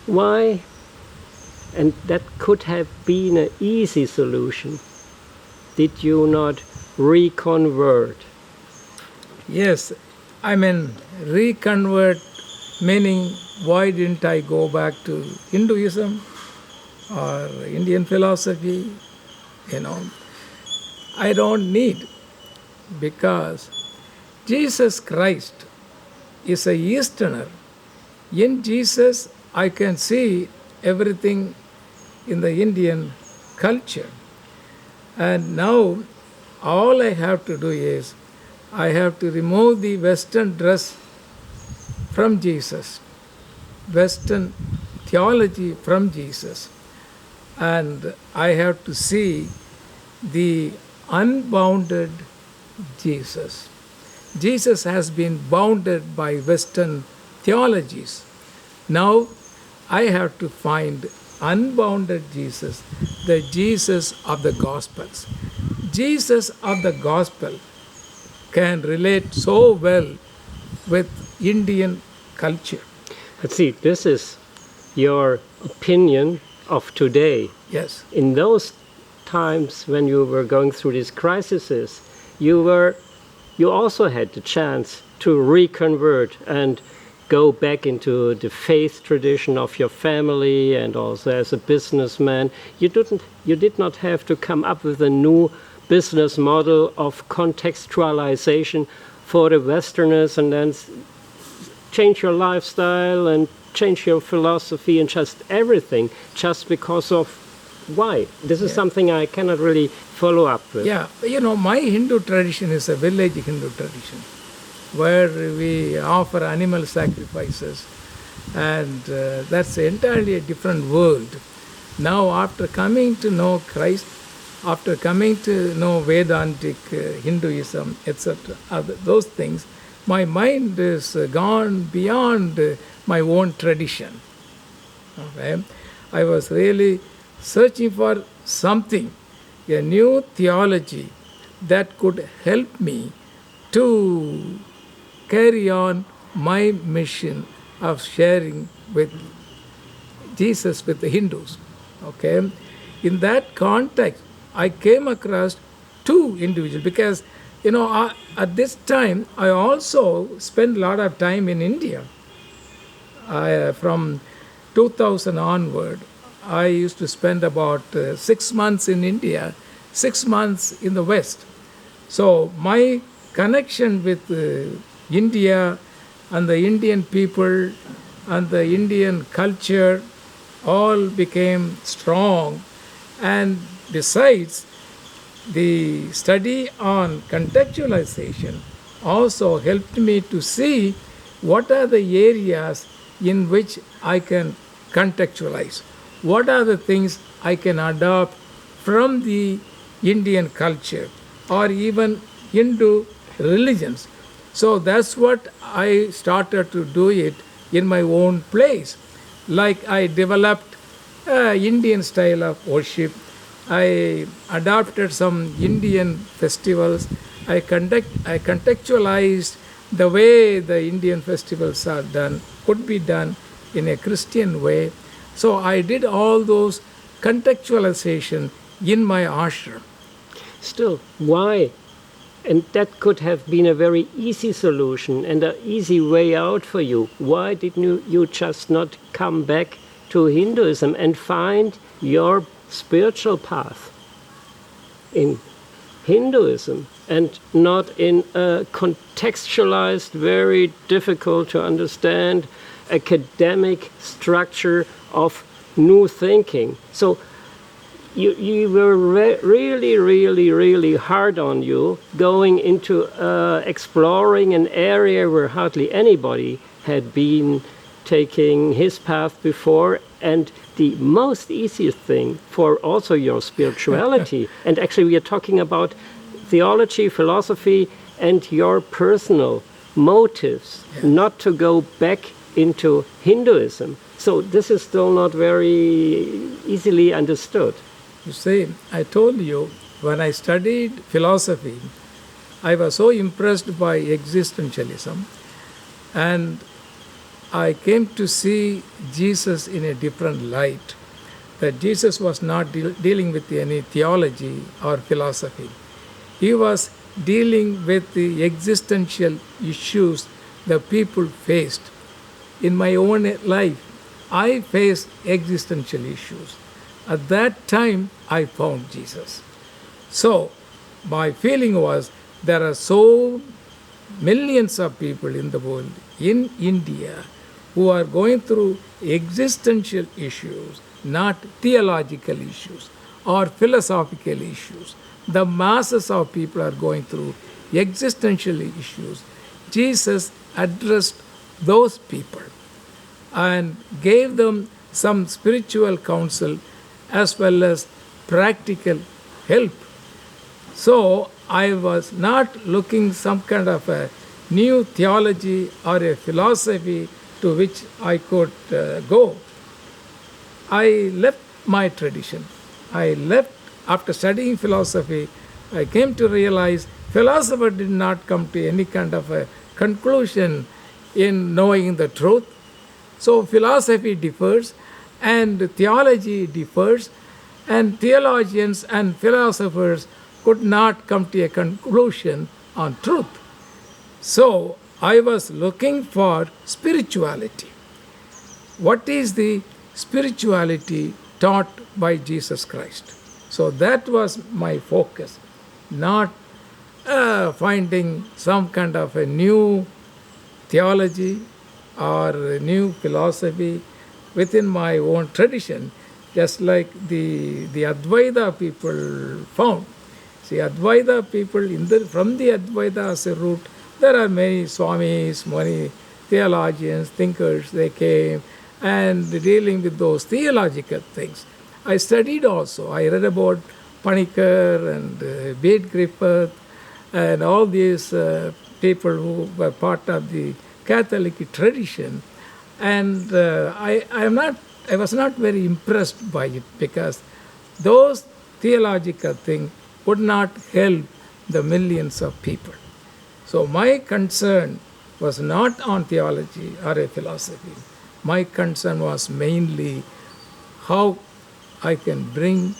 Why? And that could have been an easy solution. Did you not reconvert? Yes, I mean, reconvert meaning why didn't I go back to Hinduism or Indian philosophy? You know, I don't need, because Jesus Christ is a Easterner. In Jesus, I can see everything in the Indian culture. And now, all I have to do is, I have to remove the Western dress from Jesus, Western theology from Jesus, and I have to see the unbounded Jesus. Jesus has been bounded by Western theologies. Now I have to find unbounded Jesus, the Jesus of the Gospels. Jesus of the Gospel can relate so well with Indian culture. Let's see, this is your opinion of today. Yes. In those times when you were going through these crises, you also had the chance to reconvert and go back into the faith tradition of your family, and also as a businessman. You did not have to come up with a new business model of contextualization for the Westerners and then change your lifestyle and change your philosophy and just everything just because of why. This is something I cannot really follow up with. Yeah, my Hindu tradition is a village Hindu tradition where we offer animal sacrifices, and that's entirely a different world. Now, after coming to know Christ, after coming to know Vedantic Hinduism, etc., those things, my mind is gone beyond my own tradition. Okay? I was really searching for something, a new theology that could help me to carry on my mission of sharing with Jesus with the Hindus. Okay? In that context, I came across two individuals because, at this time, I also spent a lot of time in India. From 2000 onward, I used to spend about 6 months in India, 6 months in the West. So my connection with India and the Indian people and the Indian culture all became strong. And besides, the study on contextualization also helped me to see what are the areas in which I can contextualize. What are the things I can adopt from the Indian culture or even Hindu religions. So that's what I started to do it in my own place. Like I developed Indian style of worship. I adopted some Indian festivals. I contextualized the way the Indian festivals are done, could be done in a Christian way. So I did all those contextualization in my ashram. Still, why? And that could have been a very easy solution and an easy way out for you. Why didn't you just not come back to Hinduism and find your spiritual path in Hinduism and not in a contextualized, very difficult to understand academic structure of new thinking? So you were really hard on you going into exploring an area where hardly anybody had been taking his path before, and the most easiest thing for also your spirituality. And actually we are talking about theology, philosophy, and your personal motives, not to go back into Hinduism. So this is still not very easily understood. You see, I told you, when I studied philosophy, I was so impressed by existentialism, and I came to see Jesus in a different light. That Jesus was not dealing with any theology or philosophy. He was dealing with the existential issues the people faced. In my own life, I faced existential issues. At that time, I found Jesus. So, my feeling was there are so millions of people in the world, in India, who are going through existential issues, not theological issues or philosophical issues. The masses of people are going through existential issues. Jesus addressed those people and gave them some spiritual counsel as well as practical help. So I was not looking some kind of a new theology or a philosophy to which I could go. I left my tradition. I left after studying philosophy. I came to realize philosopher did not come to any kind of a conclusion in knowing the truth. So philosophy differs and theology differs, and theologians and philosophers could not come to a conclusion on truth. So I was looking for spirituality. What is the spirituality taught by Jesus Christ? So that was my focus, not finding some kind of a new theology or a new philosophy within my own tradition, just like the Advaita people found. See, Advaita people, from the Advaita as a root, there are many Swamis, many theologians, thinkers, they came and dealing with those theological things. I studied also. I read about Panikkar and Bede Griffith and all these people who were part of the Catholic tradition. And I was not very impressed by it because those theological things would not help the millions of people. So my concern was not on theology or a philosophy. My concern was mainly how I can bring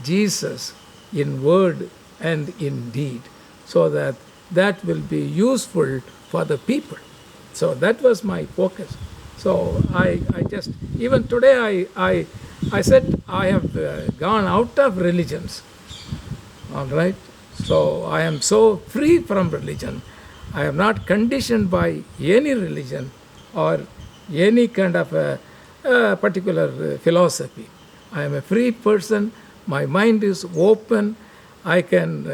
Jesus in word and in deed so that will be useful for the people. So that was my focus. So I just, even today I said I have gone out of religions. All right. So I am so free from religion. I am not conditioned by any religion or any kind of a particular philosophy. I am a free person. My mind is open. I can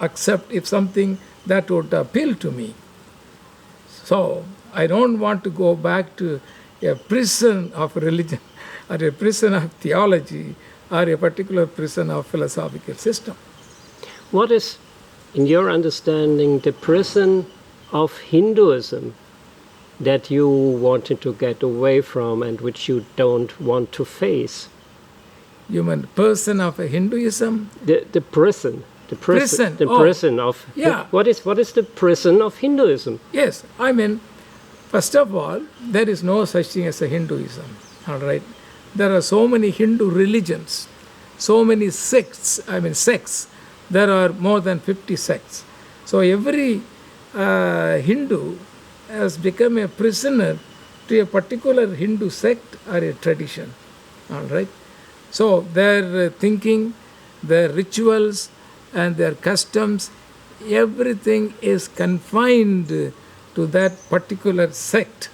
accept if something that would appeal to me. So I don't want to go back to a prison of religion or a prison of theology or a particular prison of philosophical system. What is, in your understanding, the prison of Hinduism that you wanted to get away from and which you don't want to face? You mean person of Hinduism? The prison. The prison. The Oh, prison of. yeah. What is the prison of Hinduism? Yes, I mean, first of all, there is no such thing as a Hinduism. All right, there are so many Hindu religions, so many sects. There are more than 50 sects. So every Hindu has become a prisoner to a particular Hindu sect or a tradition. All right. So their thinking, their rituals, and their customs, everything is confined to that particular sect,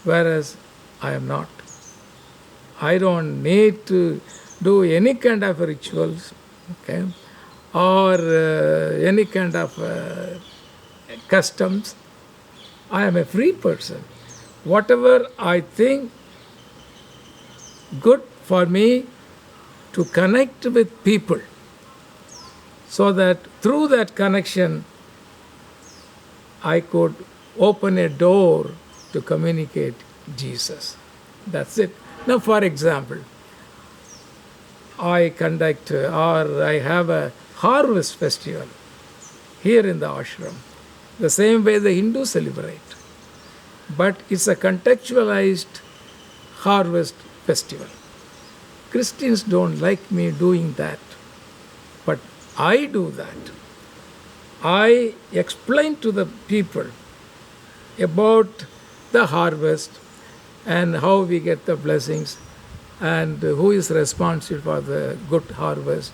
whereas I am not. I don't need to do any kind of rituals, okay, or any kind of customs. I am a free person. Whatever I think good for me to connect with people, so that through that connection I could open a door to communicate Jesus. That's it. Now, for example, I conduct or I have a harvest festival here in the ashram, the same way the Hindus celebrate. but it's a contextualized harvest festival. Christians don't like me doing that, but I do that. I explain to the people about the harvest and how we get the blessings and who is responsible for the good harvest.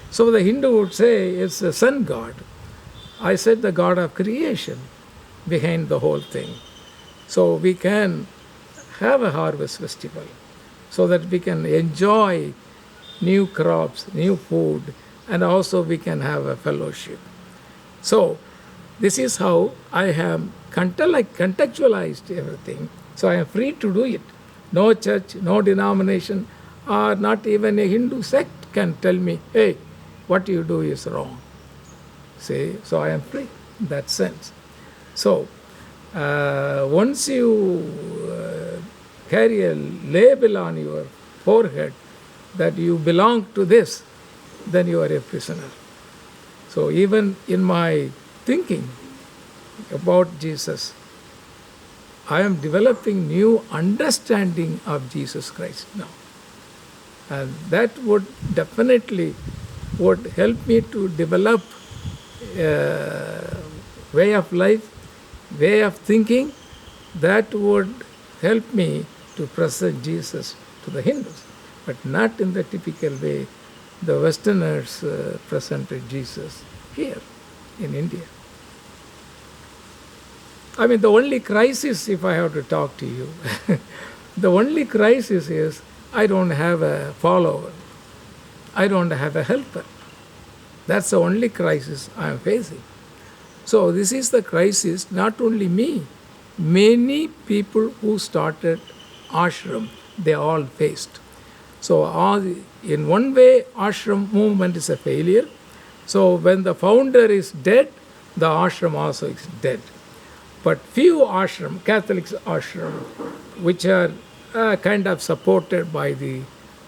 So the Hindu would say it's the sun god. I said the god of creation behind the whole thing. So we can have a harvest festival so that we can enjoy new crops, new food, and also we can have a fellowship. So this is how I have contextualized everything. So I am free to do it. No church, no denomination, or not even a Hindu sect can tell me, hey, what you do is wrong. See, so I am free in that sense. So once you carry a label on your forehead that you belong to this, then you are a prisoner. So even in my thinking about Jesus, I am developing new understanding of Jesus Christ now. And that would definitely would help me to develop way of life, way of thinking that would help me to present Jesus to the Hindus, but not in the typical way the Westerners presented Jesus here in India. I mean, the only crisis, if I have to talk to you, the only crisis is I don't have a follower. I don't have a helper. That's the only crisis I am facing. So this is the crisis, not only me, many people who started ashram, they all faced. So in one way, ashram movement is a failure. So when the founder is dead, the ashram also is dead. But few ashram, Catholic ashram, which are kind of supported by the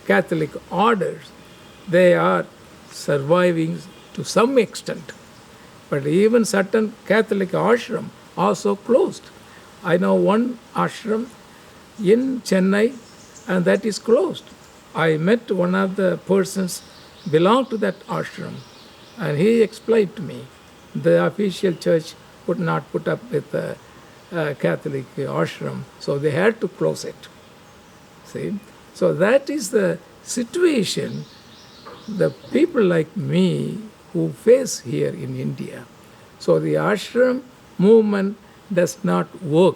Catholic orders, they are surviving to some extent. But even certain Catholic ashram also closed. I know one ashram in Chennai, and that is closed. I met one of the persons belong to that ashram, and he explained to me the official church would not put up with the Catholic ashram, so they had to close it. See? So that is the situation the people like me who face here in India. So the ashram movement does not work.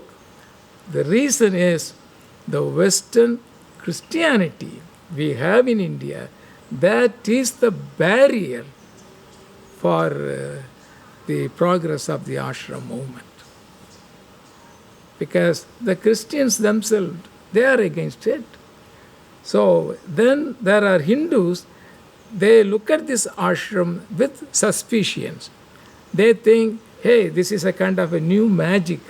The reason is the Western Christianity we have in India, that is the barrier for the progress of the ashram movement. Because the Christians themselves, they are against it. So then there are Hindus, they look at this ashram with suspicions. They think, hey, this is a kind of a new magic.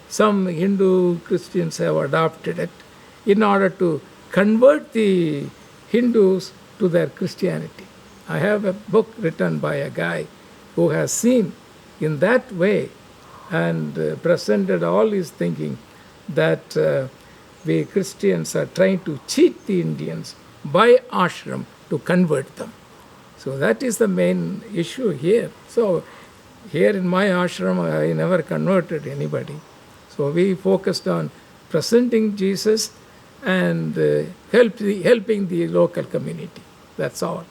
Some Hindu Christians have adopted it in order to convert the Hindus to their Christianity. I have a book written by a guy who has seen in that way and presented all his thinking that we Christians are trying to cheat the Indians by ashram to convert them. So that is the main issue here. So here in my ashram, I never converted anybody. So we focused on presenting Jesus and helping the local community. That's all.